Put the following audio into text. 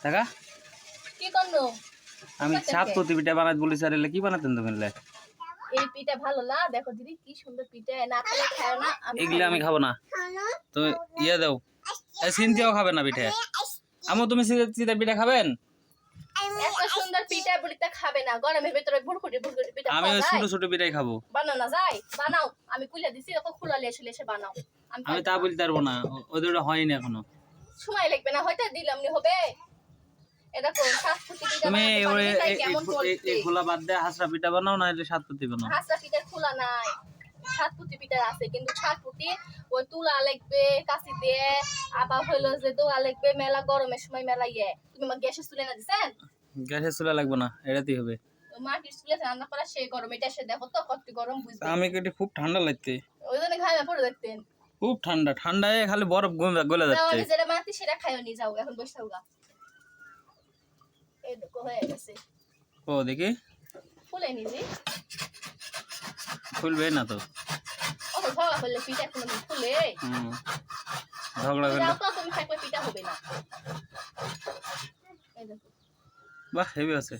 দেখা কি করনো আমি সাত প্রতি পিঠা বানাতে বলেছি আর এলে কি বানাতেন তুমি এই পিঠা ভালো না দেখো দিদি কি সুন্দর পিঠা না খেলে খায় না এগুলো আমি খাবো না তুমি ইয়ে দাও সিনথিয়াও খাবে না পিঠা আমু তুমি সিধা পিঠা খাবেন এত সুন্দর পিঠা বলিতে খাবে না গরমের ভিতরে ভুরকুটি পিঠা আমি ওই ছোট ছোট পিঠাই খাবো বানাও না যাই বানাও আমি কুলে দিছি এখন খুলালে এসে বানাও আমি তা বলতে পারবো না ওদের হয়নি এখনো সময় লাগবে না হয়তো দিলাম নি হবে এরকম সাত ফুটি পিঠা তুমি কেমন এই খোলা বাদ দিয়ে হাসরা পিঠা বানাও না এটা সাত ফুটি বানাও হাসরা পিঠার খোলা নাই সাত ফুটি পিঠা আছে কিন্তু সাত ফুটি ওই তুলা লাগবে কাশি দিয়ে আবার হইলো যে দোয়া লাগবে মেলা গরমের সময় মেলা তুমি আমার গ্যাসের চুলে না দিছেন গ্যাসের চুলা লাগবে না এটাতেই হবে মাটির চুলে রান্না করা সেই গরম এটা এসে দেখো তো কত গরম বুঝবে আমি কেটে খুব ঠান্ডা লাগতে ওই জন্য ঘামে পড়ে দেখতেন খুব ঠান্ডা ঠান্ডায় খালি বরফ গলে যাচ্ছে যেটা মাটি সেটা খাইও নি যাও এখন বসে থাকা এই দেখো হয়ে গেছে ও দেখি ফুলে নিজি খুলবে না তো ও ভাবা হলে পিঠা কোনো ফুলে ঝগড়া করলে তুমি থাকলে পিঠা হবে না এই দেখো বাহ হেভি আছে